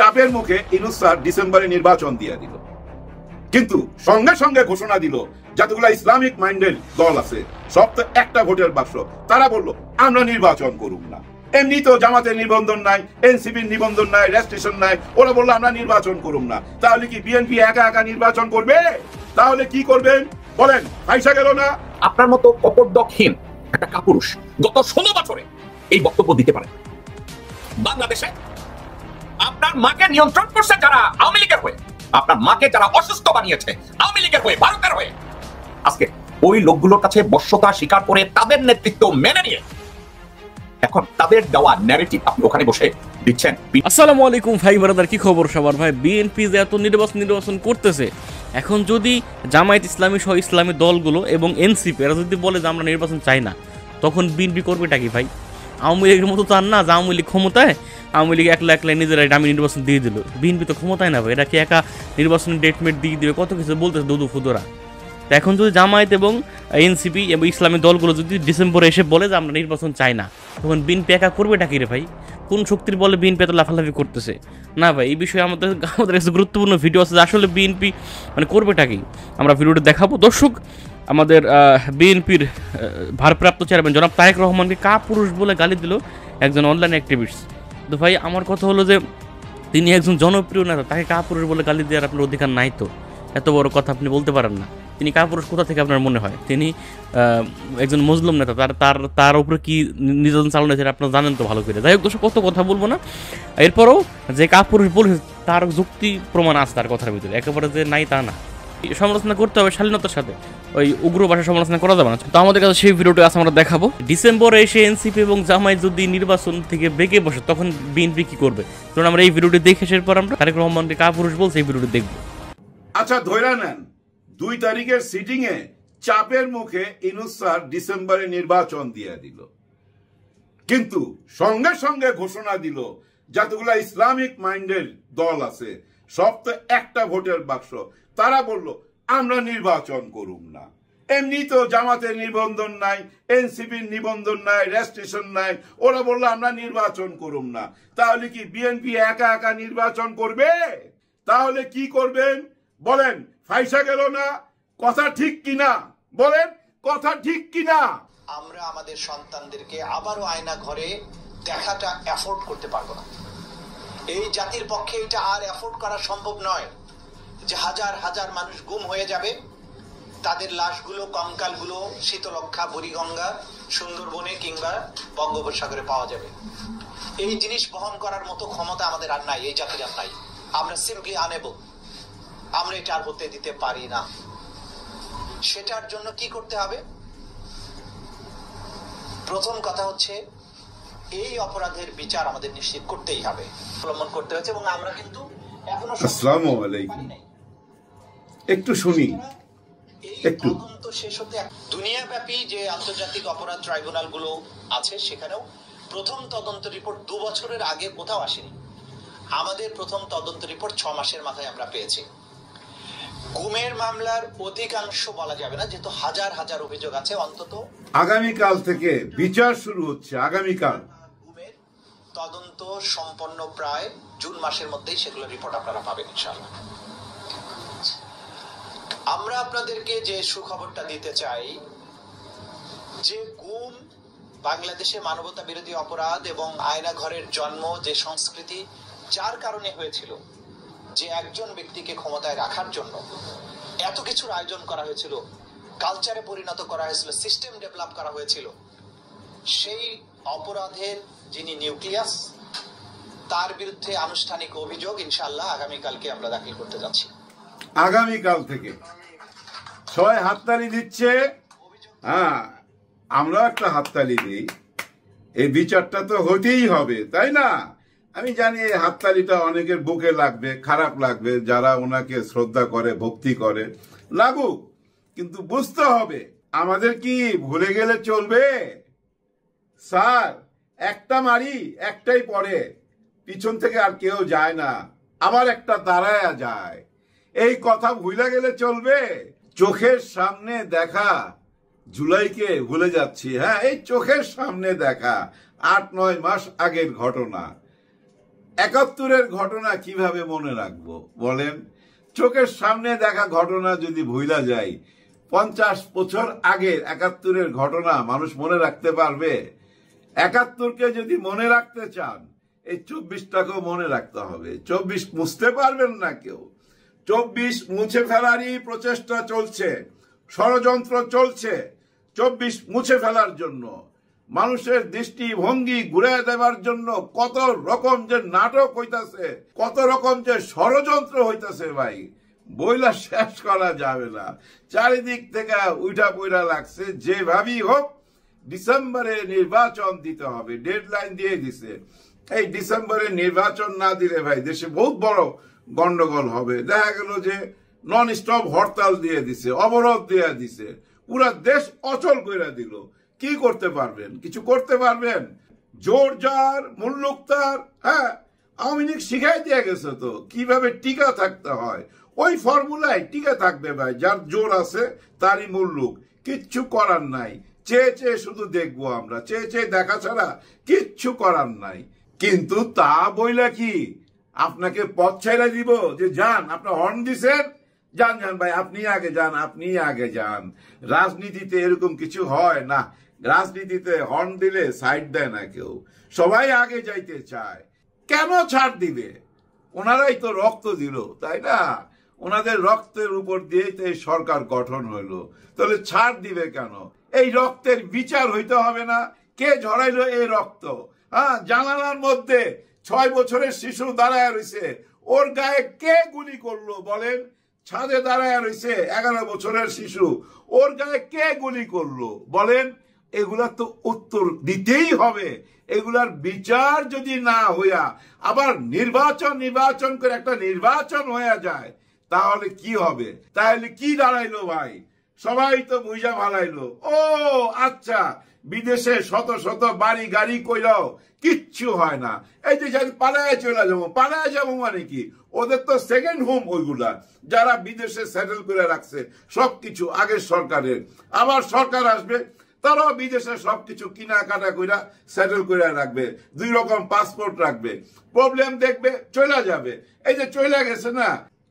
চাপের মুখে ইউনূস স্যার ডিসেম্বরে নির্বাচন দিয়ে দিল, কিন্তু সঙ্গে সঙ্গে ঘোষণা দিল যতগুলা ইসলামিক মাইন্ডের দল আছে সব তো একটা ভোটের বাক্স, তারা বললো আমরা নির্বাচন করুম না। এমনি তো জামাতের নিবন্ধন নাই, এনসিপির নিবন্ধন নাই, রেজিস্ট্রেশন নাই, ওরা বললো আমরা নির্বাচন করুম না। তাহলে কি বিএনপি একা একা নির্বাচন করবে? তাহলে কি করবেন বলেন? পয়সা গেল না? আপনার মতো অপরদকহীন একটা কাপুরুষ গত 16 বছরে এই বক্তব্য দিতে পারে? বাংলাদেশে আপনার মাকে নিয়ন্ত্রণ করছে যারা আওয়ামী লীগের হয়ে, আপনার মাকে যারা অসুস্থ বানিয়েছে আওয়ামী লীগের হয়ে, ভারতের হয়ে, আজকে ওই লোকগুলোর কাছে বশ্যতা স্বীকার করে তাদের নেতৃত্ব মেনে নিয়ে এখন তাদের দেওয়া ন্যারেটিভ আপনি ওখানে বসে দিচ্ছেন। আসসালামু আলাইকুম ভাই ব্রাদার, কি খবর সবার? ভাই বিএনপি যে এত নির্বাচন করতেছে, এখন যদি জামায়াত ইসলামী সহ ইসলামী দলগুলো এবং এনসিপি এরা যদি বলে যে আমরা নির্বাচন চাই না, তখন বিএনপি করবেটা কি ভাই? আওয়ামী লীগের মতো তো আর না যে আওয়ামী লীগ ক্ষমতায়, আওয়ামী লীগ একলা নিজেরাই দামি নির্বাচন দিয়ে দিল। বিএনপি তো ক্ষমতায় না ভাই, এটা কি একা নির্বাচনের ডেটমেট দিয়ে দিবে? কত কিছু বলতেছে দুদু ফুদুরা। তো এখন যদি জামায়াত এবং এনসিপি এবং ইসলামী দলগুলো যদি ডিসেম্বরে এসে বলে যে আমরা নির্বাচন চাই না, তখন বিএনপি একা করবেটা কি রে ভাই? কোন শক্তির বলে বিএনপি এত লাফালাফি করতেছে? না ভাই, এই বিষয়ে আমাদের কাছে গুরুত্বপূর্ণ ভিডিও আছে যে আসলে বিএনপি মানে করবেটা কি, আমরা ভিডিওটা দেখাবো। দর্শক, আমাদের বিএনপির ভারপ্রাপ্ত চেয়ারম্যান জনাব তারেক রহমানকে কাপুরুষ বলে গালি দিল একজন অনলাইন অ্যাক্টিভিস্ট। তো ভাই আমার কথা হলো যে তিনি একজন জনপ্রিয় নেতা, তাকে কাপুরুষ বলে গালি দেওয়ার আপনার অধিকার নাই তো। এত বড় কথা আপনি বলতে পারেন না। তিনি কাপুরুষ কোথা থেকে আপনার মনে হয়? তিনি একজন মুসলিম নেতা, তার উপরে কি নির্যাতন চালানো সেটা আপনারা জানেন তো ভালো করে। যাই হোক দর্শক, কত কথা বলবো না। এরপরও যে কাপুরুষ বলেছে তার যুক্তি প্রমাণ আছে তার কথার ভিতরে, একেবারে যে নাই তা না। সমালোচনা করতে হবে শালীনতার সাথে, ওই উগ্র ভাষায় সমালোচনা করা যাবে না। তো আমাদের কাছে সেই ভিডিওটি আছে, আমরা দেখাবো। ডিসেম্বরে এসে এনসিপি এবং জামায়াত যদি নির্বাচন থেকে বেঁকে বসে, তখন বিএনপি কি করবে? কারণ আমরা এই ভিডিওটি দেখে এসে পর আমরা তারেক রহমানকে কাপুরুষ বলছে এই ভিডিওটি দেখবো। আচ্ছা ধরে নেন 2 তারিখের সিটিং এ চাপের মুখে ইউনূস স্যার ডিসেম্বরে নির্বাচন দিয়ে দিল, কিন্তু সঙ্গে সঙ্গে ঘোষণা দিল যতগুলা ইসলামিক মাইন্ডের দল আছে সব তো একটা ভোটের বাক্স, তারা বলল আমরা নির্বাচন করুম না। এমনি তো জামাতের নিবন্ধন নাই, এনসিপির নিবন্ধন নাই, রেজিস্ট্রেশন নাই, ওরা বললো আমরা নির্বাচন করুম না। তাহলে কি বিএনপি একা একা নির্বাচন করবে? তাহলে কি করবেন বলেন? পয়সা গেল না? কথা ঠিক কিনা বলেন? কথা ঠিক কিনা? আমরা আমাদের সন্তানদেরকে আবারও আয়না ঘরে দেখাটা এফোর্ড করতে পারবো না। এই জাতির পক্ষে এটা আর এফোর্ড করা সম্ভব নয় যে হাজার হাজার মানুষ গুম হয়ে যাবে, তাদের লাশগুলো, কঙ্কালগুলো শীতলক্ষা, বুড়িগঙ্গা, সুন্দরবনে কিংবা বঙ্গোপসাগরে পাওয়া যাবে। এই জিনিস বহন করার মতো ক্ষমতা আমাদের আর নাই, এই জাতির আর নাই। আমরা সিম্পলি আনেবল, আমরা এটা আর হতে দিতে পারি না। সেটার জন্য কি করতে হবে? প্রথম কথা হচ্ছে এই অপরাধের বিচার আমাদের নিশ্চিত করতেই হবে, অবলম্বন করতে হচ্ছে। এবং আমরা কিন্তু এখনো আসসালামু আলাইকুম, একটু শুনি একটু। তদন্ত শেষ হতে দুনিয়াব্যাপী যে আন্তর্জাতিক অপরাধ ট্রাইব্যুনাল গুলো আছে সেখানেও প্রথম তদন্ত রিপোর্ট 2 বছরের আগে কোথাও আসেনি। আমাদের প্রথম তদন্ত রিপোর্ট 6 মাসের মাথায় আমরা পেয়েছি। গুমের মামলার অধিকাংশ বলা যাবে না, যেহেতু হাজার হাজার অভিযোগ আছে। অন্তত আগামীকাল থেকে বিচার শুরু হচ্ছে, আগামীকাল গুমের তদন্ত সম্পন্ন প্রায় জুন মাসের মধ্যেই সেগুলো রিপোর্ট আপনারা পাবেন ইনশাআল্লাহ। আমরা আপনাদেরকে যে সুখবরটা দিতে চাই যে গুম বাংলাদেশে মানবতা বিরোধী অপরাধ এবং আয়না ঘরের জন্ম যে সংস্কৃতি যার কারণে হয়েছিল, যে একজন ব্যক্তিকে ক্ষমতায় রাখার জন্য এত কিছুর আয়োজন করা হয়েছিল, কালচারে পরিণত করা হয়েছিল, সিস্টেম ডেভেলপ করা হয়েছিল, সেই অপরাধের যিনি নিউক্লিয়াস তার বিরুদ্ধে আনুষ্ঠানিক অভিযোগ ইনশাআল্লাহ আগামীকালকে আমরা দাখিল করতে যাচ্ছি। আগামীকাল থেকে 6 হাততালি দিচ্ছে। হ্যাঁ, আমরা একটা হাততালি দিই, এই বিচারটা তো হতেই হবে, তাই না? আমি জানি এই হাততালিটা অনেকের বুকে লাগবে, খারাপ লাগবে, যারা ওনাকে শ্রদ্ধা করে, ভক্তি করে, লাগুক, কিন্তু বুঝতে হবে আমাদের কি ভুলে গেলে চলবে? স্যার একটা মারি একটাই পড়ে, পিছন থেকে আর কেউ যায় না, আবার একটা দাঁড়ায়া যায়, এই কথা ভুলে গেলে চলবে? চোখের সামনে দেখা জুলাইকে ভুলে যাচ্ছি। হ্যাঁ, এই চোখের সামনে দেখা 8-9 মাস আগের ঘটনা, 71-এর ঘটনা কিভাবে মনে রাখবো বলেন? চোখের সামনে দেখা ঘটনা যদি ভুলা যায়, 50 বছর আগের 71-এর ঘটনা মানুষ মনে রাখতে পারবে? 71-কে যদি মনে রাখতে চান, এই 24টাকেও মনে রাখতে হবে। 24 মুছতে পারবেন না কেউ। 24 মুছে ফেলারই প্রচেষ্টা চলছে, ষড়যন্ত্র চলছে 24 মুছে ফেলার জন্য, মানুষের দৃষ্টিভঙ্গি ঘুরে দেওয়ার জন্য কত রকম যে নাটক হইতাছে, কত রকম যে ষড়যন্ত্র হইতাছে ভাই, বইলা শেষ করা যাবে না। চারিদিক থেকে উইঠা পইরা লাগছে। যেভাবেই হোক ডিসেম্বরে নির্বাচন দিতে হবে, ডেডলাইন দিয়ে দিছে। এই ডিসেম্বরে নির্বাচন না দিলে ভাই দেশে বহুত বড় গন্ডগোল হবে। দেখা গেল যে নন স্টপ হরতাল দিয়ে দিছে, অবরোধ দিয়ে দিছে, পুরা দেশ অচল করে দিল। কি করতে পারবেন? কিছু করতে পারবেন? জোর যার মুল্লুক তার। হ্যাঁ, আওয়ামী লীগ শিখাই দিয়ে গেছে তো কিভাবে টিকা থাকতে হয়। ওই ফর্মুলায় টিকা থাকবে ভাই, যার জোর আছে তারই মুল্লুক। কিচ্ছু করার নাই, চেয়ে চেয়ে শুধু দেখবো আমরা, চেয়ে চেয়ে দেখা ছাড়া কিচ্ছু করার নাই। কিন্তু তা বইলা কি আপনাকে পথ ছেড়ে দিব যে যান, আপনার হর্ন দিছেন, যান যান ভাই, আপনি আগে যান, আপনি আগে যান। রাজনীতিতে এরকম কিছু হয় না। রাজনীতিতে হর্ন দিলে সাইড দেয় না কেউ, সবাই আগে যাইতে চায়। কেন ছাড় দিবে? ওনারাই তো রক্ত দিল, তাই না? ওনাদের রক্তের উপর দিয়েই তো এই সরকার গঠন হইলো, তাহলে ছাড় দিবে কেন? এই রক্তের বিচার হইতে হবে না? কে ঝরাইলো এই রক্ত? হ্যাঁ, জানালার মধ্যে 6 বছরের শিশু দাঁড়ায় রয়েছে, ওর গায়ে কে গুলি করলো বলেন? ছাদে দাঁড়ায় রয়েছে 11 বছরের শিশু, ওর গায়ে কে গুলি করলো বলেন? এগুলা তো উত্তর দিতেই হবে। এগুলার বিচার যদি না হইয়া আবার নির্বাচন করে একটা নির্বাচন হয়ে যায়, তাহলে কি হবে? তাহলে কি দাঁড়াইলো ভাই? সবাই তো বুঝা ভালাইলো, ও আচ্ছা, বিদেশে শত শত বাড়ি গাড়ি কইরাও কিচ্ছু হয় না। এই যে পালায় চলে যাবো, পালায় যাবো মানে কি? ওদের তো সেকেন্ড হোম ওইগুলা, যারা বিদেশে সেটেল করে রাখছে সবকিছু আগের সরকারের। আবার সরকার আসবে, তারাও বিদেশে সবকিছু কিনাকাটা কইরা সেটেল করে রাখবে, 2 রকম পাসপোর্ট রাখবে, প্রবলেম দেখবে, চলে যাবে। এই যে চলে গেছে না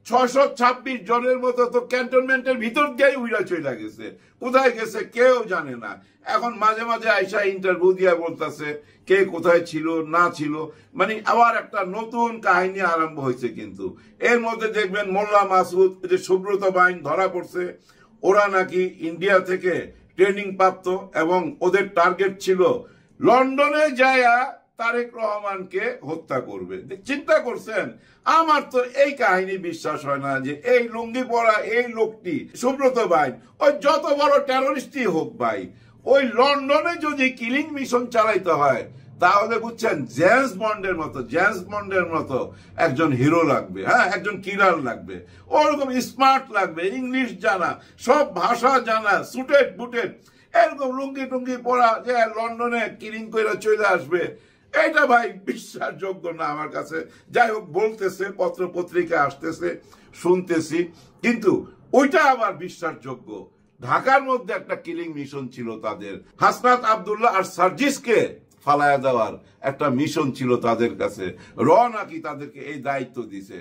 626 জনের মতো, তো ক্যান্টনমেন্টের ভিতর দিয়েই উইরা চলে গেছে। কোথায় গেছে কেউ জানে না। এখন মাঝে মাঝে আইসা ইন্টারভিউ দিয়ে বলতেছে কে কোথায় ছিল না ছিল, মানে আবার একটা নতুন কাহিনী আরম্ভ হয়েছে। কিন্তু এর মধ্যে দেখবেন মোল্লা মাসুদ, যে সুব্রত বাইন ধরা পড়ছে, ওরা নাকি ইন্ডিয়া থেকে ট্রেনিং প্রাপ্ত এবং ওদের টার্গেট ছিল লন্ডনে যায়া তারেক রহমানকে হত্যা করবে। চিন্তা করছেন? আমার তো এই কাহিনী বিশ্বাস হয় না যে এই লুঙ্গি পরা এই লোকটি সুব্রত বাইন, ওই যত বড় টেররিস্টই হোক ভাই, ওই লন্ডনে যদি কিলিং মিশন চালাইতে হয়, তাহলে বুঝছেন জেমস বন্ডের মতো একজন হিরো লাগবে। হ্যাঁ, একজন কিলার লাগবে, ওরকম স্মার্ট লাগবে, ইংলিশ জানা, সব ভাষা জানা, সুটেড বুটেড, এরকম লুঙ্গি টুঙ্গি পরা যে লন্ডনে কিলিং করে চলে আসবে, এটা ভাই বিশ্বাসযোগ্য না আমার কাছে। যাই হোক, বলতেছে, পত্র পত্রিকা আসতেছে, শুনতেছি, কিন্তু ওইটা আবার বিশ্বাসযোগ্য। ঢাকার মধ্যে একটা কিলিং মিশন ছিল তাদের, হাসনাত আব্দুল্লাহ আর সার্জিসকে ফালায়া দেওয়ার একটা মিশন ছিল তাদের কাছে। নাকি তাদেরকে এই দায়িত্ব দিছে।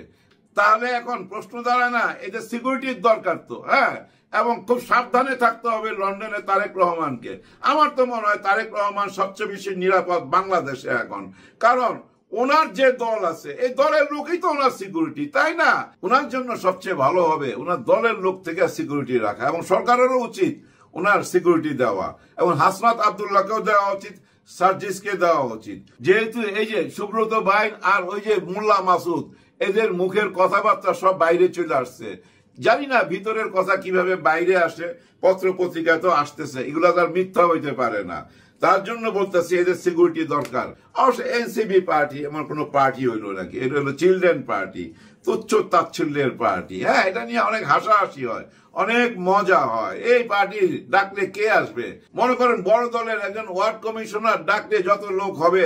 তাহলে এখন প্রশ্ন দাঁড়ায় না, এদের সিকিউরিটির দরকার তো। হ্যাঁ, এবং খুব সাবধানে থাকতে হবে লন্ডনে তারেক রহমানকে। আমার তো মনে হয় তারেক রহমান সবচেয়ে বেশি নিরাপদ বাংলাদেশে এখন, কারণ ওনার যে দল আছে, এই দলের লোকই তো ওনার সিকিউরিটি, তাই না? ওনার জন্য সবচেয়ে ভালো হবে ওনার দলের লোক থেকে সিকিউরিটি রাখা, এবং সরকারেরও উচিত ওনার সিকিউরিটি দেওয়া, এবং হাসনাত আব্দুল্লাহকেও দেওয়া উচিত, সার্জিসকে দেওয়া উচিত। যেহেতু এই যে সুব্রত বাইন আর ওই যে মোল্লা মাসুদ, এদের মুখের কথাবার্তা সব বাইরে চলে আসছে। জানি না ভিতরের কথা কিভাবে বাইরে আসে, পত্র পত্রিকা তো আসতেছে, এগুলা তার মিথ্যা হইতে পারে না। তার জন্য বলতেছি এদের সিকিউরিটি দরকার। অবশ্য এনসিপি পার্টি এমন কোন পার্টি হইলো নাকি? এটা হলো চিলড্রেন পার্টি, তুচ্ছ তাচ্ছিল্যের পার্টি। হ্যাঁ, এটা নিয়ে অনেক হাসাহাসি হয়, অনেক মজা হয়। এই পার্টি ডাকলে কে আসবে? মনে করেন বড় দলের একজন ওয়ার্ড কমিশনার ডাকলে যত লোক হবে,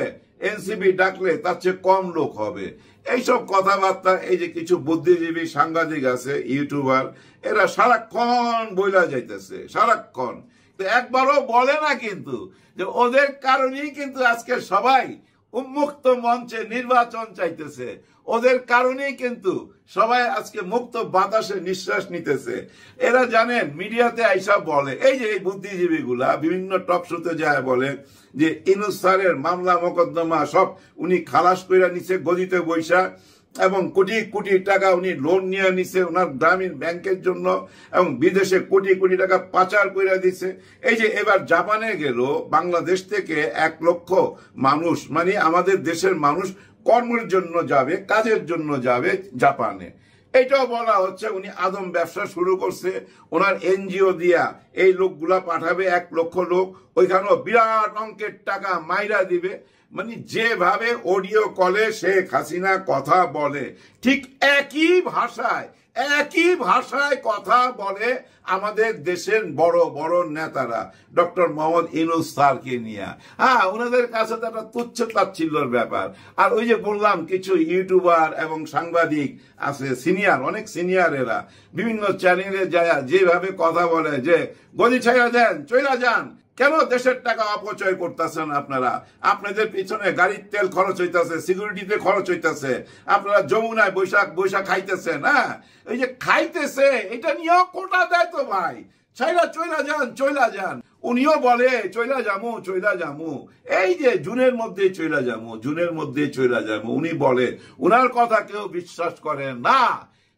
এনসিপি ডাকলে তার চেয়ে কম লোক হবে। এইসব কথাবার্তা এই যে কিছু বুদ্ধিজীবী সাংবাদিক আছে, ইউটিউবার, এরা সারাক্ষণ বইলা যাইতেছে, সারাক্ষণ। একবারও বলে না কিন্তু যে ওদের কারণেই কিন্তু আজকে সবাই উন্মুক্ত মঞ্চে নির্বাচন চাইতেছে। ওদের কারণেই কিন্তু সবাই আজকে মুক্ত বাতাসে নিঃশ্বাস নিতেছে। এরা জানেন মিডিয়াতে আইসা বলে, এই যে এই বুদ্ধিজীবী গুলা বিভিন্ন টক শোতে যায় বলে যে ইউনূস স্যারের মামলা মোকদ্দমা সব উনি খালাস কইরা নিছে গদিতে বৈশা, এবং কোটি কোটি টাকা উনি লোন নিয়ে নিছে ওনার গ্রামীণ ব্যাংকের জন্য, এবং বিদেশে কোটি কোটি টাকা পাচার করে দিছে। এই যে এবার জাপানে গেল, বাংলাদেশ থেকে 1 লক্ষ মানুষ, মানে আমাদের দেশের মানুষ কর্মের জন্য যাবে, কাজের জন্য যাবে জাপানে। এটাও বলা হচ্ছে উনি আদম ব্যবসা শুরু করছে, ওনার এনজিও দিয়া এই লোকগুলা পাঠাবে, 1 লক্ষ লোক, ওইখানেও বিরাট অঙ্কের টাকা মাইরা দিবে। মানে যেভাবে অডিও কলে শেখ হাসিনা কথা বলে, ঠিক একই ভাষায় কথা বলে আমাদের দেশের বড় বড় নেতারা, ডক্টর মোহাম্মদ ইউনূস স্যারকে নিয়ে। হ্যাঁ, ওনাদের কাছে তো একটা তুচ্ছ তাচ্ছিল্যর ব্যাপার। আর ওই যে বললাম কিছু ইউটিউবার এবং সাংবাদিক আছে, সিনিয়র, অনেক সিনিয়র, এরা বিভিন্ন চ্যানেলে যায় যেভাবে কথা বলে যে গদি ছাইরা দেন, চইলা যান, কেন দেশের টাকা অপচয় করতেছেন আপনারা? আপনাদের পিছনে গাড়ির তেল খরচ হইতেছে, সিকিউরিটিতে খরচ হইতেছে, আপনারা যমুনায় বৈশাখ খাইতেছেন। হ্যাঁ, এই যে খাইতেছে এটা নিয়েও কোটা দেয় তো ভাই, ছাইরা চইলা যান। উনিও বলে চইলা যামু, এই যে জুনের মধ্যে চইলা যামু, উনি বলে। উনার কথা কেউ বিশ্বাস করে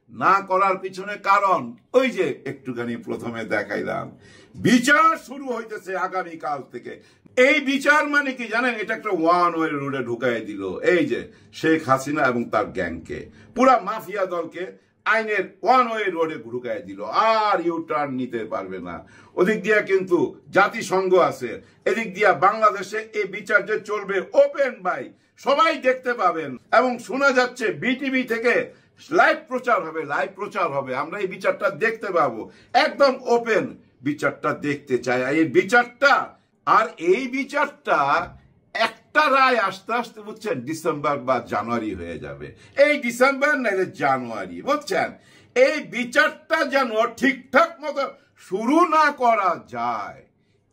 না করার পিছনে কারণ ওই যে একটুখানি প্রথমে দেখাইলাম, বিচার শুরু হইতেছে আগামীকাল থেকে। এই বিচার মানে কি জানেন? এটা একটা ওয়ান ওয়ে রোডে ঢুকাই দিল এই যে শেখ হাসিনা এবং তার গ্যাংকে, পুরা মাফিয়া দলকে আইনের ওয়ান ওয়ে রোডে ঢুকাই দিল, আর ইউ টার্ন নিতে পারবে না। ওদিক দিয়া কিন্তু জাতিসংঘ আছে, এদিক দিয়া বাংলাদেশে এই বিচার যে চলবে ওপেন বাই, সবাই দেখতে পাবেন। এবং শোনা যাচ্ছে বিটিভি থেকে লাইভ প্রচার হবে, আমরা এই বিচারটা দেখতে পাবো, একদম ওপেন বিচারটা দেখতে চাই। এই বিচারটা একটা রায় আসতে বুঝছেন ডিসেম্বর বা জানুয়ারি হয়ে যাবে, এই ডিসেম্বর নাইলে জানুয়ারি, বুঝছেন? এই বিচারটা যেন ঠিকঠাক মতো শুরু না করা যায়,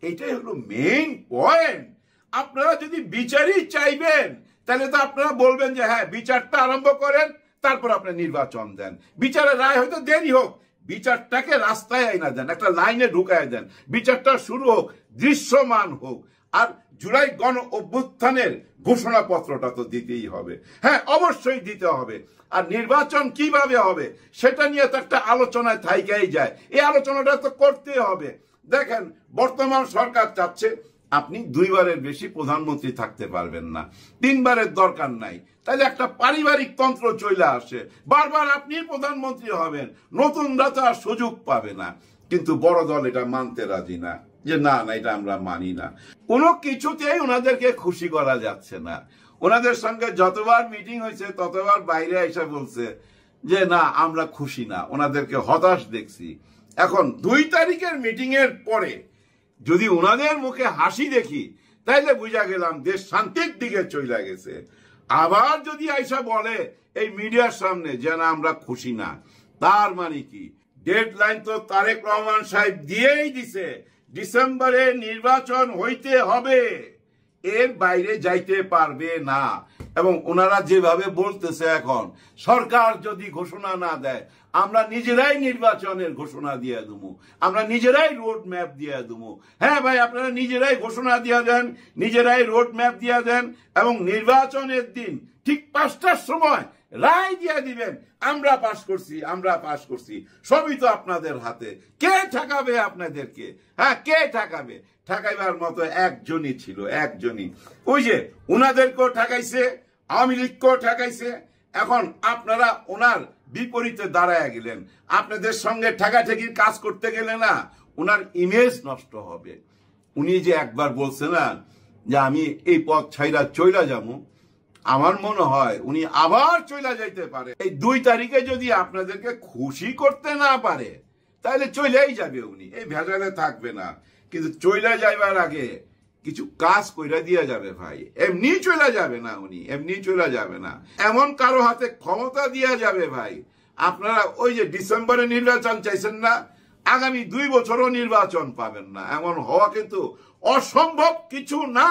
এটাই হলো মেইন পয়েন্ট। আপনারা যদি বিচারই চাইবেন তাহলে তো আপনারা বলবেন যে হ্যাঁ বিচারটা আরম্ভ করেন, তারপর আপনি নির্বাচন দেন। বিচারের রায় হয়তো দেরি হোক, বিচারটাকে রাস্তায় আইনা দেন, একটা লাইনে ঢুকায় দেন, বিচারটা শুরু হোক, দৃশ্যমান হোক। আর জুলাই গণ অভ্যুত্থানের ঘোষণাপত্রটা তো দিতেই হবে, হ্যাঁ অবশ্যই দিতে হবে। আর নির্বাচন কিভাবে হবে সেটা নিয়ে তো একটা আলোচনায় থাইকাই যায়, এই আলোচনাটা তো করতে হবে। দেখেন বর্তমান সরকার চাচ্ছে আপনি 2 বারের বেশি প্রধানমন্ত্রী থাকতে পারবেন না, 3 বারের দরকার নাই, তাহলে একটা পারিবারিক তন্ত্র চলে আসে, বারবার আপনি প্রধানমন্ত্রী হবেন, নতুনরা তো আর সুযোগ পাবে না। কিন্তু বড় দল এটা মানতে রাজি না, যে না এটা আমরা মানি না। কোনো কিছুতেই ওনাদেরকে খুশি করা যাচ্ছে না। ওনাদের সঙ্গে যতবার মিটিং হয়েছে ততবার বাইরে এসে বলছে যে না আমরা খুশি না, ওনাদেরকে হতাশ দেখছি। এখন 2 তারিখের মিটিং এর পরে যদি ওনাদের মুখে হাসি দেখি তাইলে বুঝা গেলাম দেশ শান্তির দিকে চলে গেছে। আবার যদি আইসা বলে এই মিডিয়ার সামনে যে না আমরা খুশি না, তার মানে কি? ডেডলাইন তো তারেক রহমান সাহেব দিয়েই দিছে, ডিসেম্বরে নির্বাচন হইতে হবে, এর বাইরে যাইতে পারবে না। এবং ওনারা যেভাবে বলতেছে এখন, সরকার যদি ঘোষণা না দেয় আমরা নিজেরাই নির্বাচনের ঘোষণা দিয়ে দেবো, আমরা নিজেরাই রোড ম্যাপ দিয়ে দেবো। হ্যাঁ ভাই, আপনারা নিজেরাই ঘোষণা দিয়ে দেন, নিজেরাই রোড ম্যাপ দিয়ে দেন, এবং নির্বাচনের দিন ঠিক 5টার সময় রায় দিয়ে দিবেন আমরা পাস করছি। সবই তো আপনাদের হাতে। কে ঠেকাবে আপনাদেরকে? হ্যাঁ, কে ঠেকাবে? ঠেকাইবার মতো একজনই ছিল, একজনই। ওই যে ওনাদেরকেও ঠেকাইছে, আওয়ামী লীগকেও ঠেকাইছে। এখন আপনারা ওনার বিপরীতে দাঁড়ায় গেলেন, আপনাদের সঙ্গে ঠেকাঠেকির কাজ করতে গেলে না ওনার ইমেজ নষ্ট হবে। উনি যে একবার বলছে না যে আমি এই পথ ছাইরা চইলা যাবো, আমার মনে হয় উনি আবার চইলা যাইতে পারে। এই 2 তারিখে যদি আপনাদেরকে খুশি করতে না পারে তাহলে চইলাই যাবে উনি, এই ভেজালে থাকবে না। কিন্তু চইলা যাইবার আগে কিছু কাজ কইরা দিয়া যাবে ভাই, এমনি চইলা যাবে না উনি, এমনি চইলা যাবে না। এমন কারো হাতে ক্ষমতা দিয়া যাবে ভাই, আপনারা ওই যে ডিসেম্বরে নির্বাচন চাইছেন না, আগামী 2 বছরও নির্বাচন পাবেন না। এমন হওয়া কিন্তু অসম্ভব কিছু না।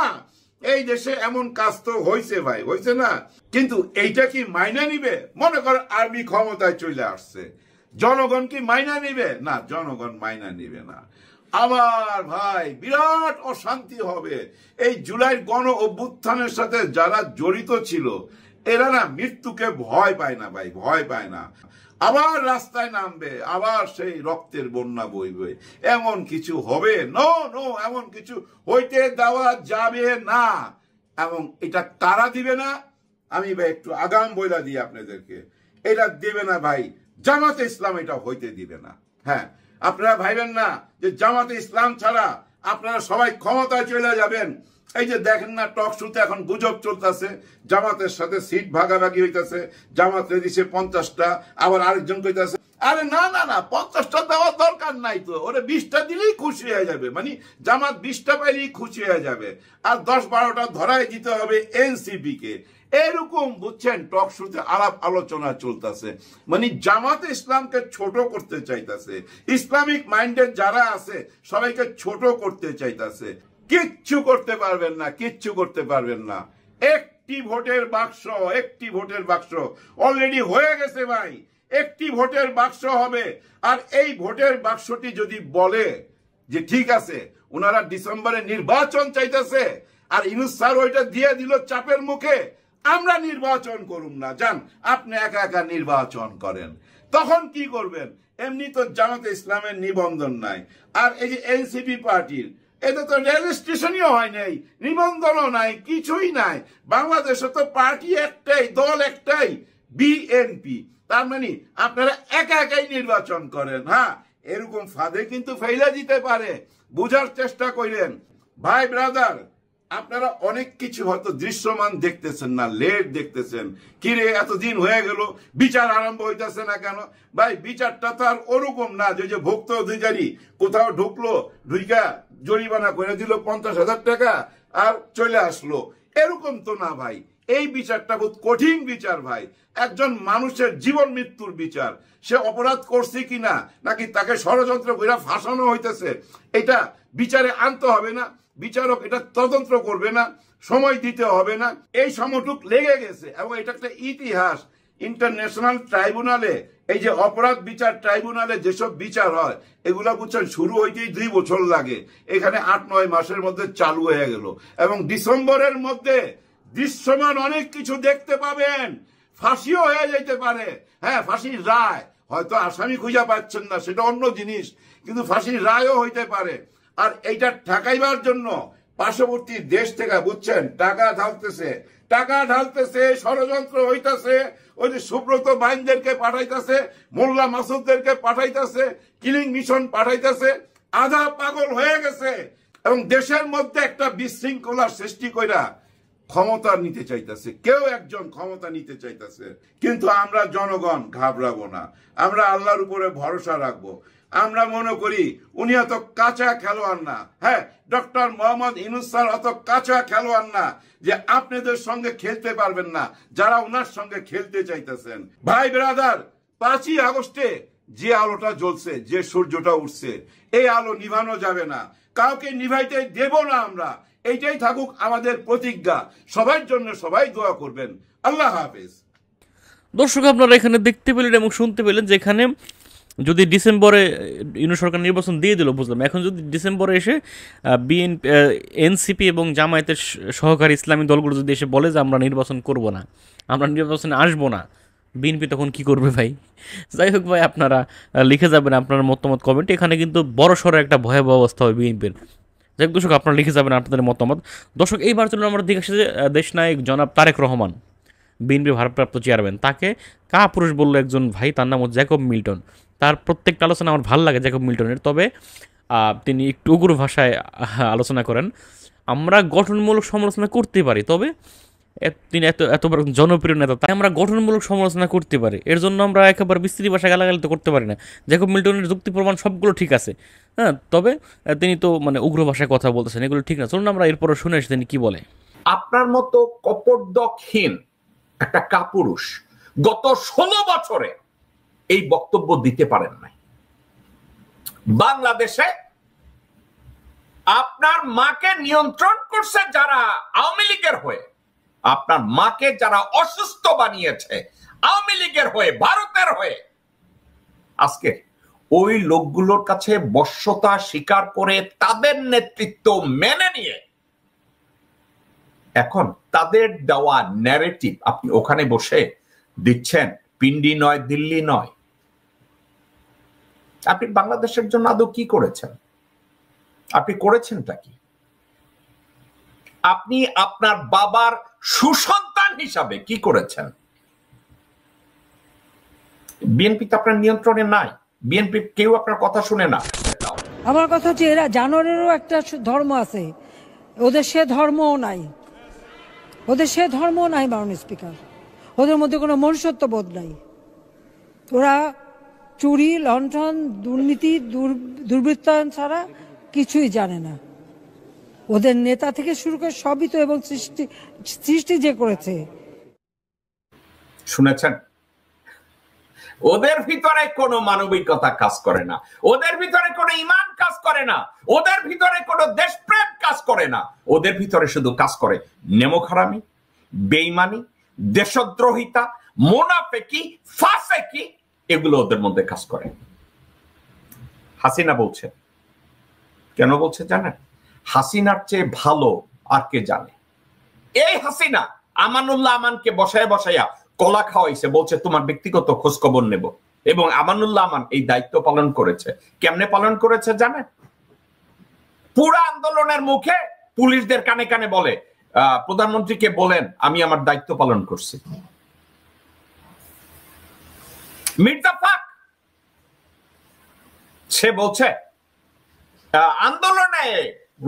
এই দেশে এমন কাজ তো হয়েছে ভাই, হয়েছে না? কিন্তু এইটা কি মাইনা নিবে? মনে কর আর্মি ক্ষমতায় চলে আসছে, জনগণ কি মাইনা নিবে? না, জনগণ মাইনা নিবে না। আবার ভাই বিরাট অশান্তি হবে। এই জুলাই গণ অভ্যুত্থানের সাথে যারা জড়িত ছিল এরা না মৃত্যুকে ভয় পায় না ভাই, ভয় পায় না। আবার রাস্তায় নামবে, আবার সেই রক্তের বন্যা বইবে। এমন কিছু হবে? নো নো, এমন কিছু হইতে দেওয়া যাবে না। এবং এটা কারা দিবে না? আমি ভাই একটু আগাম বইলা দিই আপনাদেরকে, এটা দিবে না ভাই জামাতে ইসলাম, এটা হইতে দিবে না। হ্যাঁ, আপনারা ভাইবেন না যে জামাতে ইসলাম ছাড়া আপনারা সবাই ক্ষমতায় চলে যাবেন। এই যে দেখেন না টক শোতে এখন গুজব চলতেছে, জামাতের সাথে সিট ভাগাভাগি হইতেছে, জামাতে দিছে 50টা, আবার আরেকজন কইতাছে আরে না না না 50টা দেওয়ার দরকার নাই, তো ওরে 20টা দিলেই খুশি হয়ে যাবে, মানে জামাত 20টা পাইলেই খুশি হয়ে যাবে, আর 10-12টা ধরাই দিতে হবে এনসিপি কে। এরকম বুঝছেন টক শোতে আলাপ আলোচনা চলতেছে, মানে জামাতে ইসলামকে ছোট করতে চাইতেছে, ইসলামিক মাইন্ডেড যারা আছে সবাইকে ছোট করতে চাইতেছে। কিচ্ছু করতে পারবেন না, কিচ্ছু করতে পারবেন না। একটি ভোটের বাক্স অলরেডি হয়ে গেছে ভাই, একটি ভোটের বাক্স হবে। আর এই ভোটের বাক্সটি যদি বলে যে ঠিক আছে ওনারা ডিসেম্বরে নির্বাচন চাইতেছে, আর ইউনূস স্যার ওইটা দিয়ে দিল চাপের মুখে, আমরা নির্বাচন করুম না, যান আপনি একা একা নির্বাচন করেন, তখন কি করবেন? এমনি তো জামাতে ইসলামের নিবন্ধন নাই, আর এই যে এনসিপি পার্টির এতে তো রেজিস্ট্রেশনই হয় নাই, নিবন্ধনও নাই, কিছুই নাই। বাংলাদেশে তো পার্টি একটাই, দল একটাই, বিএনপি। তার মানে আপনারা একা একাই নির্বাচন করেন। হ্যাঁ, এরকম ফাঁদে কিন্তু ফেলা দিতে পারে, বুঝার চেষ্টা করেন ভাই ব্রাদার। আপনারা অনেক কিছু হয়তো দৃশ্যমান দেখতেছেন না, লেট দেখতেছেন। কিরে এতদিন হয়ে গেল বিচার আরম্ভ হইতেছে না কেন? ভাই বিচারটা তো আর ওরকম না যে ভুক্ত অধিকারী কোথাও ঢুকলো, ঢুইকা জরিমানা করে দিল 50,000 টাকা আর চলে আসলো, এরকম তো না ভাই। এই বিচারটা বহুত কঠিন বিচার ভাই, একজন মানুষের জীবন মৃত্যুর বিচার। সে অপরাধ করছে কিনা, নাকি তাকে ষড়যন্ত্র করে ফাঁসানো হইতেছে, এটা বিচারে আনতে হবে না? বিচারক এটা তদন্ত করবে না? সময় দিতে হবে না? এই সময়টুক লেগে গেছে, এবং এটা একটা ইতিহাস। ইন্টারন্যাশনাল ট্রাইব্যুনালে, এই যে অপরাধ বিচার ট্রাইব্যুনালে যেসব বিচার হয় এগুলা বুঝছেন শুরু হইতেই 2 বছর লাগে, এখানে 8-9 মাসের মধ্যে চালু হয়ে গেল। এবং ডিসেম্বরের মধ্যে দৃশ্যমান অনেক কিছু দেখতে পাবেন, ফাঁসিও হয়ে যেতে পারে। হ্যাঁ, ফাঁসির রায়, হয়তো আসামি খুঁজে পাচ্ছেন না সেটা অন্য জিনিস, কিন্তু ফাঁসির রায়ও হইতে পারে। আর এইটা ঠেকাইবার জন্য পার্শ্ববর্তী দেশ থেকে বুঝছেন টাকা ঢালতেছে, ষড়যন্ত্র হইতাছে। ওই যে সুব্রত বাইনদেরকে পাঠাইতেছে, মোল্লা মাসুদদেরকে পাঠাইতেছে, কিলিং মিশন পাঠাইতেছে, আধা পাগল হয়ে গেছে, এবং দেশের মধ্যে একটা বিশৃঙ্খলার সৃষ্টি কইরা ক্ষমতা নিতে চাইতেছে, কেউ একজন ক্ষমতা নিতে চাইতেছে। কিন্তু আমরা জনগণ ঘাবড়াবো না, আমরা আল্লাহর উপরে ভরসা রাখবো। আমরা মনে করি উনি অত কাঁচা খেলোয়াড় না। হ্যাঁ, ডক্টর মোহাম্মদ ইউনূস স্যার অত কাঁচা খেলোয়াড় না যে আপনাদের সঙ্গে খেলতে পারবেন না, যারা ওনার সঙ্গে খেলতে চাইতেছেন। ভাই ব্রাদার, 5ই আগস্টে যে আলোটা জ্বলছে, যে সূর্যটা উঠছে, এই আলো নিভানো যাবে না, কাউকে নিভাইতে দেব না আমরা। এইটাই থাকুক আমাদের প্রতিজ্ঞা। সবার জন্য সবাই দোয়া করবেন। আল্লাহ হাফেজ। দর্শক, আপনারা এখানে দেখতে পেলেন এবং শুনতে পেলেন যে এখানে যদি ডিসেম্বরে ইউনূস সরকার নির্বাচন দিয়ে দিল বুঝলাম, এখন যদি ডিসেম্বরে এসে এনসিপি এবং জামায়াতের সহকারী ইসলামী দলগুলো যদি এসে বলে যে আমরা নির্বাচন করব না, আমরা নির্বাচনে আসবো না, বিএনপি তখন কি করবে ভাই? যাই হোক ভাই, আপনারা লিখে যাবেন আপনার মতামত কমেন্টে। এখানে কিন্তু বড়সড় একটা ভয়াবহ অবস্থা হবে বিএনপির। যাই হোক দর্শক, আপনারা লিখে যাবেন আপনাদের মতামত। দর্শক, এইবার চলুন আমরা দেখে আসি যে দেশনায়ক জনাব তারেক রহমান, বিএনপি ভারপ্রাপ্ত চেয়ারম্যান, তাকে কাপুরুষ বলল একজন ভাই, তার নাম হচ্ছে জ্যাকব মিল্টন। তার প্রত্যেকটা আলোচনা আমার ভালো লাগে জ্যাকব মিল্টনের, তবে তিনি একটু উগ্র ভাষায় আলোচনা করেন। আমরা গঠনমূলক সমালোচনা করতে পারি, তবে তিনি এত বড় জনপ্রিয় নেতা, তাই আমরা গঠনমূলক সমালোচনা করতে পারি। এর জন্য আমরা একেবারে বিস্তৃত ভাষায় গালাগালি তো করতে পারি না। জ্যাকব মিল্টনের যুক্তি প্রমাণ সবগুলো ঠিক আছে, হ্যাঁ, তবে তিনি তো মানে উগ্র ভাষায় কথা বলতেছেন, এগুলো ঠিক না। চলুন আমরা এরপরে শুনে আসি তিনি কি বলে। আপনার মতো কপটদকহীন একটা কাপুরুষ গত 16 বছরে এই বক্তব্য দিতে পারেন নাই। বাংলাদেশে আপনার মাকে নিয়ন্ত্রণ করছে যারা আওয়ামী লীগের হয়ে, আপনার মাকে যারা অসুস্থ বানিয়েছে আওয়ামী লীগের হয়ে, ভারতের হয়ে, আজকে ওই লোকগুলোর কাছে বশ্যতা স্বীকার করে তাদের নেতৃত্ব মেনে নিয়ে এখন তাদের দেওয়া ন্যারেটিভ আপনি ওখানে বসে দিচ্ছেন। পিন্ডি নয়, দিল্লি নয়। আপনি বাংলাদেশের জন্য আদৌ কি করেছেন? আপনি করেছেনটা কি? আপনি আপনার বাবার সুসন্তান হিসাবে কি করেছেন? বিএনপি তো আপনার নিয়ন্ত্রণে নাই, বিএনপি কেউ আপনার কথা শুনে না। আমার কথা হচ্ছে এরা জানোয়ারেরও একটা ধর্ম আছে, ওদের সে ধর্মও নাই, ওদের সে ধর্মও নাই মাননীয় স্পিকার। ওদের মধ্যে কোনো মনুষ্যত্ব বোধ নাই। ওরা চুরি, লণ্ঠন, দুর্নীতি, দুর্বৃত্তায়ন ছাড়া কিছুই জানে না। ওদের নেতা থেকে শুরু করে সবই তো, এবং সৃষ্টি যে করেছে। শুনেছেন? ওদের ভিতরে কোনো মানবিকতা কাজ করে না, ওদের ভিতরে কোনো ঈমান কাজ করে না, ওদের ভিতরে কোনো দেশপ্রেম কাজ করে না। ওদের ভিতরে শুধু কাজ করে নেমোখারামি, বেঈমানি, দেশদ্রোহিতা, মুনাফিকি, ফাসিকি, এগুলো ওদের মধ্যে কাজ করে। হাসিনা বলছে, কেন বলছে জানেন? হাসিনার চেয়ে ভালো আর কে জানে? এই হাসিনা আমানুল্লাহ আমানকে বসাইয়া কলা খাওয়াইছে, বলছে তোমার ব্যক্তিগত খোঁজ খবর নেব, এবং আমানুল্লাহ আমান এই দায়িত্ব পালন করেছে। কেমনে পালন করেছে জানেন? পুরো আন্দোলনের মুখে পুলিশদের কানে কানে বলে, প্রধানমন্ত্রীকে বলেন আমি আমার দায়িত্ব পালন করছি। মির্জা ফাক সে বলছে আন্দোলনে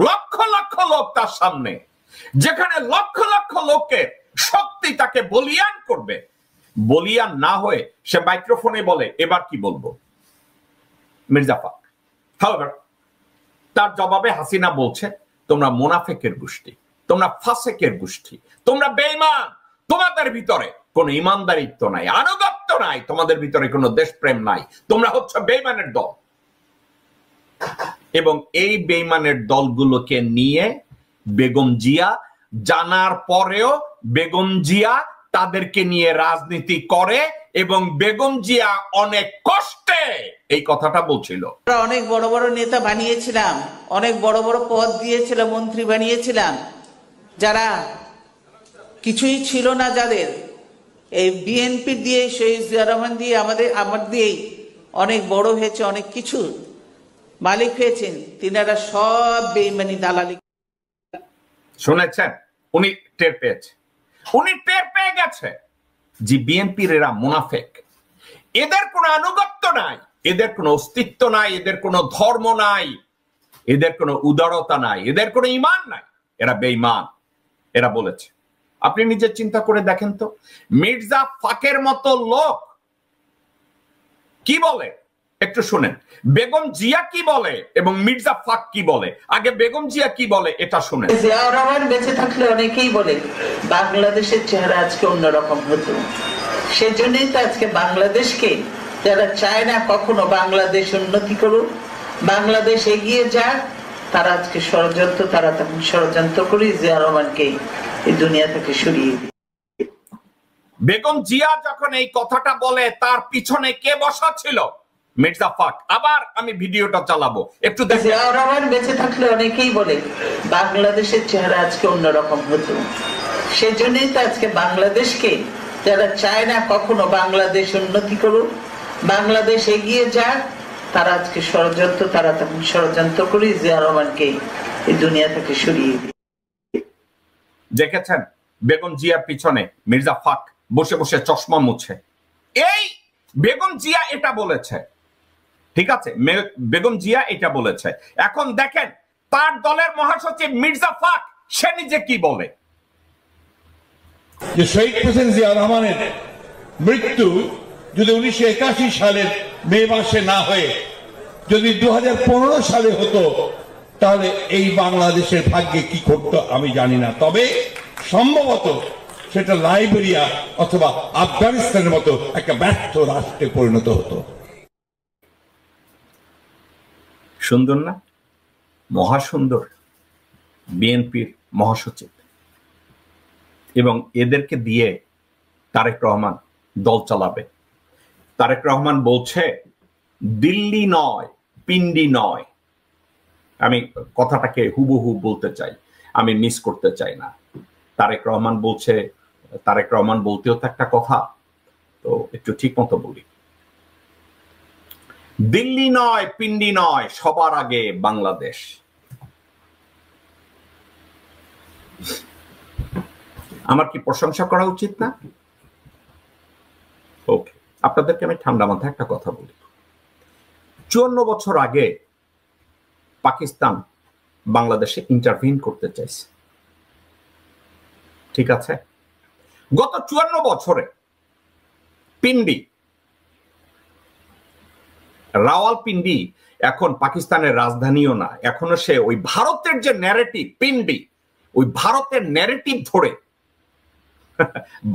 লক্ষ লক্ষ লোক তার সামনে, যেখানে লক্ষ লক্ষ লোকের শক্তি তাকে বলিয়ান করবে, বলিয়ান না হয়ে সে মাইক্রোফোনে বলে এবার কি বলবো। মির্জা ফাক তার জবাবে হাসিনা বলছে তোমরা মুনাফিকের গোষ্ঠী, তোমরা ফাসেকের গোষ্ঠী, তোমরা বেঈমান, তোমাদের ভিতরে কোনো ইমানদারিত্ব নাই, আনুগত্য নাই, তোমাদের ভিতরে কোনো দেশপ্রেম নাই, তোমরা হচ্ছে বেঈমানের দল। এবং এই বেঈমানের দলগুলোকে নিয়ে বেগম জিয়া জানার পরেও বেগম জিয়া তাদেরকে নিয়ে রাজনীতি করে, এবং বেগম জিয়া অনেক কষ্টে এই কথাটা বলছিল। অনেক বড় বড় নেতা বানিয়েছিলাম, অনেক বড় বড় পদ দিয়েছিলাম, মন্ত্রী বানিয়েছিলাম, যারা কিছুই ছিল না, যাদের এই বিএনপি দিয়ে, শহীদ জিয়া রহমান দিয়ে, আমার দিয়েই অনেক বড় হয়েছে, অনেক কিছু মালিক হয়েছেন, তিনারা সব বেঈমানি দালালি। শুনেছেন? উনি টের পেয়েছে, উনি টের পেয়ে গেছে যে বিএনপির এরা মুনাফিক, এদের কোনো আনুগত্য নাই, এদের কোনো অস্তিত্ব নাই, এদের কোনো ধর্ম নাই, এদের কোনো উদারতা নাই, এদের কোনো ঈমান নাই, এরা বেঈমান। এরা বলেছে। আপনি নিজে চিন্তা করে দেখেন তো, মির্জা ফাকের মতো লোক কি বলে একটু শুনেন। বেগম জিয়া কি বলে এবং মির্জা ফাক কি বলে, আগে বেগম জিয়া কি বলে এটা শুনেন। জিয়া রহমান বেঁচে থাকলে অনেকেই বলে বাংলাদেশের চেহারা আজকে অন্যরকম হতো। সেজন্যই তো আজকে বাংলাদেশকে যারা চায় না কখনো বাংলাদেশ উন্নতি করুক, বাংলাদেশ এগিয়ে যাক, তারা আজকে ষড়যন্ত্র, তারা তখন ষড়যন্ত্র করে জিয়া রহমানকে এই দুনিয়া থেকে সরিয়ে দিই। বেগম জিয়া যখন এই কথাটা বলে তার পিছনে কে বসা ছিল? মির্জা ফাক। আবার আমি ভিডিওটা চালাবো, একটু দেখেন। জিয়া রহমান বেঁচে থাকলে অনেকেই বলে বাংলাদেশের চেহারা আজকে অন্যরকম হতো। সেজন্যই তো আজকে বাংলাদেশকে যারা চায় না কখনো বাংলাদেশ উন্নতি করুক, বাংলাদেশ এগিয়ে যাক, তারা আজকে ষড়যন্ত্র, তারা তখন ষড়যন্ত্র করে জিয়া রহমানকে এই দুনিয়া থেকে সরিয়ে দিই। দেখেছেন বেগম জিয়ার পিছনে মির্জা ফাক বসে বসে চশমা মুছে। এই বেগম জিয়া এটা বলেছে, ঠিক আছে, বেগম জিয়া এটা বলেছে। এখন দেখেন তার দলের মহাসচিব মির্জা ফাক সে নিজে কি বলে। যে শহীদ প্রেসিডেন্ট জিয়া রহমানের মৃত্যু যদি 1981 সালের মে মাসে না হয়ে যদি 2015 সালে হতো, তাহলে এই বাংলাদেশের ভাগ্যে কি ঘটতো আমি জানি না। তবে সম্ভবত সেটা লাইবেরিয়া অথবা আফগানিস্তানের মতো একটা ব্যর্থ রাষ্ট্রে পরিণত হতো। সুন্দর না? মহাসুন্দর বিএনপির মহাসচিব, এবং এদেরকে দিয়ে তারেক রহমান দল চালাবে। তারেক রহমান বলছে দিল্লি নয়, পিন্ডি নয়। আমি কথাটাকে হুবহু বলতে চাই, আমি মিস করতে চাই না। তারেক রহমান বলছে, তারেক রহমান বলতেও তো একটা কথা, তো একটু ঠিক মতো বলি। দিল্লি নয়, পিন্ডি নয়, সবার আগে বাংলাদেশ। আমার কি প্রশংসা করা উচিত না? ওকে, আপনাদেরকে আমি ঠান্ডা মাথায় একটা কথা বলি। 54 বছর আগে পাকিস্তান বাংলাদেশে ইন্টারভিন করতে চাইছে, ঠিক আছে? গত 54 বছরে পিন্ডি, রাওয়ালপিন্ডি এখন পাকিস্তানের রাজধানীও না, এখনো সে ওই ভারতের যে ন্যারেটিভ পিন্ডি, ওই ভারতের ন্যারেটিভ ধরে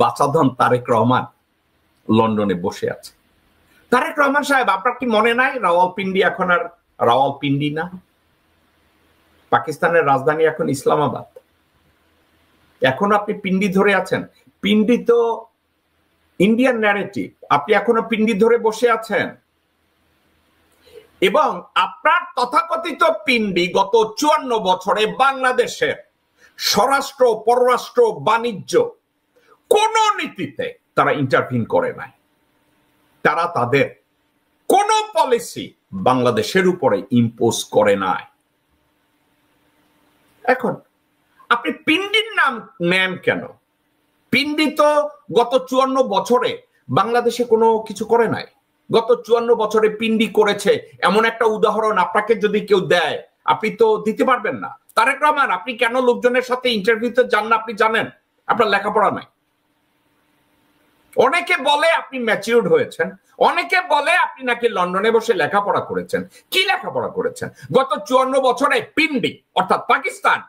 বাচাধন তারেক রহমান লন্ডনে বসে আছে। তারেক রহমান সাহেব, আপনার কি মনে নাই রাওয়ালপিন্ডি এখন আর রাওয়ালপিন্ডি না? পাকিস্তানের রাজধানী এখন ইসলামাবাদ। এখন আপনি পিন্ডি ধরে আছেন। পিন্ডি তো ইন্ডিয়ান ন্যারেটিভ, আপনি এখনো পিন্ডি ধরে বসে আছেন। এবং আপনার তথাকথিত পিন্ডি গত 54 বছরে বাংলাদেশের স্বরাষ্ট্র, পররাষ্ট্র, বাণিজ্য কোন নীতিতে তারা ইন্টারভিন করে নাই। তারা তাদের কোন পলিসি বাংলাদেশের উপরে ইম্পোজ করে নাই। এখন আপনি পিন্ডির নাম নেন কেন? পিন্ডি তো গত 54 বছরে বাংলাদেশে কোনো কিছু করে নাই। গত 54 বছরে পিন্ডি করেছে এমন একটা উদাহরণ আপনাকে যদি কেউ দেয়, আপনি তো দিতে পারবেন না। তারেক রহমান, আপনি কেন লোকজনের সাথে ইন্টারভিউতে যান না আপনি জানেন? আপনার লেখাপড়া নাই। অনেকে বলে আপনি ম্যাচিউরড হয়েছেন, অনেকে বলে আপনি নাকি লন্ডনে বসে লেখাপড়া করেছেন। কি লেখাপড়া করেছেন? গত 54 বছরে পিন্ডি অর্থাৎ পাকিস্তান,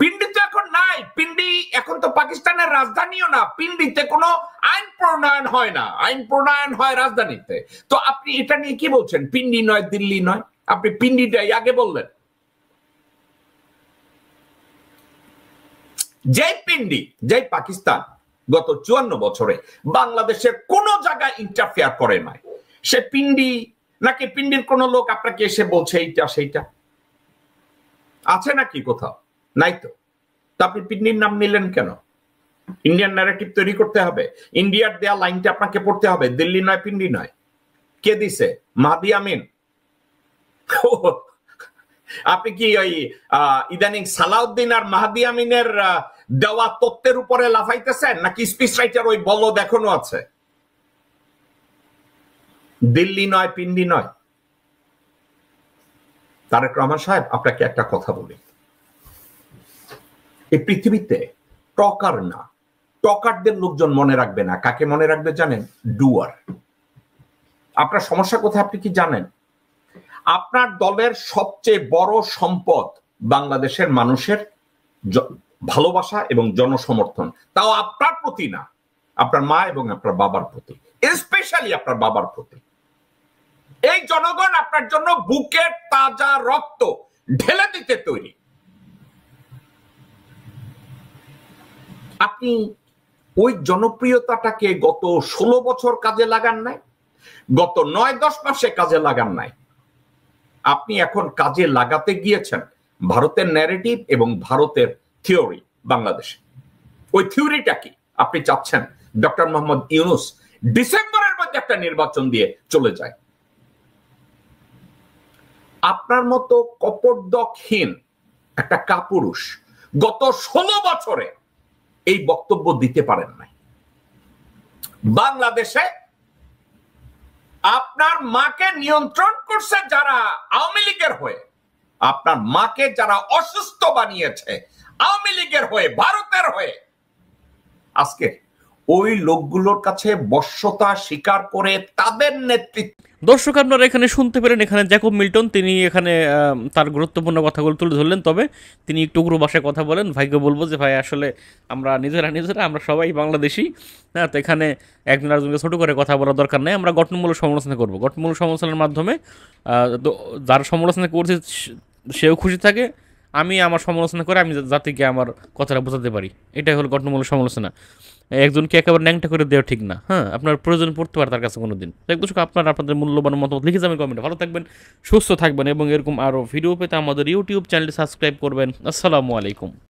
পিন্ডি তো এখন নাই। পিন্ডি এখন তো পাকিস্তানের রাজধানীও না। পিন্ডিতে কোনো আইন প্রণয়ন হয় না, আইন প্রণয়ন হয় রাজধানীতে। তো আপনি এটা নিয়ে কি বলছেন? পিন্ডি নয়, দিল্লি নয়, আপনি পিন্ডিটাই আগে বললেন। যে পিন্ডি, যে পাকিস্তান গত 54 বছরে বাংলাদেশের কোন জায়গায় ইন্টারফেয়ার করে নাই, সে পিন্ডি নাকি? পিন্ডির কোন লোক আপনাকে এসে বলছে এইটা সেইটা আছে নাকি কোথাও? নাই তো। আপনি পিন্ডির নাম নিলেন কেন? ইন্ডিয়ান ন্যারেটিভ তৈরি করতে হবে, ইন্ডিয়ার দেয়া লাইনটা আপনাকে পড়তে হবে, দিল্লি নয়, পিন্ডি নয়। কে দিছে? মাহদি আমিন। আপনি কি ওই ইদানিং সালাউদ্দিন আর মাহদি আমিনের দেওয়া তত্ত্বের উপরে লাফাইতেছেন, নাকি স্পিচ রাইটার ওই বলদ এখনো আছে? দিল্লি নয়, পিন্ডি নয়। তারেক রহমান সাহেব, আপনাকে একটা কথা বলি, এই পৃথিবীতে টকার না, টকারদের লোকজন মনে রাখবে না। কাকে মনে রাখবে জানেন? ডুয়ার। আপনার সমস্যা কোথায় আপনি কি জানেন? আপনার দলের সবচেয়ে বড় সম্পদ বাংলাদেশের মানুষের ভালোবাসা এবং জনসমর্থন, তাও আপনার প্রতি না, আপনার মা এবং আপনার বাবার প্রতি, স্পেশালি আপনার বাবার প্রতি। এই জনগণ আপনার জন্য বুকের তাজা রক্ত ঢেলে দিতে তৈরি। আপনি ওই জনপ্রিয়তাটাকে গত 16 বছর কাজে লাগান নাই, গত 9-10 মাসে কাজে লাগান নাই। আপনি এখন কাজে লাগাতে গিয়েছেন ভারতের ন্যারেটিভ এবং ভারতের থিওরি বাংলাদেশে। ওই থিওরিটা কি? আপনি চাচ্ছেন ডক্টর মোহাম্মদ ইউনূস ডিসেম্বরের মধ্যে একটা নির্বাচন দিয়ে চলে যায়। আপনার মতো কপটদকহীন একটা কাপুরুষ গত 16 বছরে এই বক্তব্য দিতে পারেন নাই। বাংলাদেশে আপনার মাকে নিয়ন্ত্রণ করছে যারা আওয়ামী লীগের হয়ে, আপনার মাকে যারা অসুস্থ বানিয়েছে আওয়ামী লীগের হয়ে, ভারতের হয়ে, আজকে ওই লোকগুলোর কাছে বশ্যতা স্বীকার করে তাদের নেতৃত্ব। দর্শক, আপনারা এখানে শুনতে পেলেন, এখানে জ্যাকব মিল্টন তিনি এখানে তার গুরুত্বপূর্ণ কথাগুলো তুলে ধরলেন। তবে তিনি একটু উগ্র ভাষায় কথা বলেন। ভাইকে বলবো যে ভাই, আসলে আমরা নিজেরা আমরা সবাই বাংলাদেশি, হ্যাঁ। তো এখানে একজন আরেকজনকে ছোটো করে কথা বলার দরকার নেই। আমরা গঠনমূলক সমালোচনা করবো। গঠনমূলক সমালোচনার মাধ্যমে যার সমালোচনা করছে সেও খুশি থাকে, আমি আমার সমালোচনা করে আমি জাতিকে আমার কথাটা বোঝাতে পারি। এটাই হলো গঠনমূলক সমালোচনা। একজনকে একেবারে ন্যাংটা করে দেওয়া ঠিক না। হ্যাঁ, আপনার প্রয়োজন পড়তে পারে তার কাছে কোনো দিন। দর্শক, আপনাদের মূল্যবান মতামত লিখে যাবেন কমেন্টে। ভালো থাকবেন, সুস্থ থাকবেন এবং এরকম আরও ভিডিও পেতে আমাদের ইউটিউব চ্যানেলটি সাবস্ক্রাইব করবেন। আসসালামু আলাইকুম।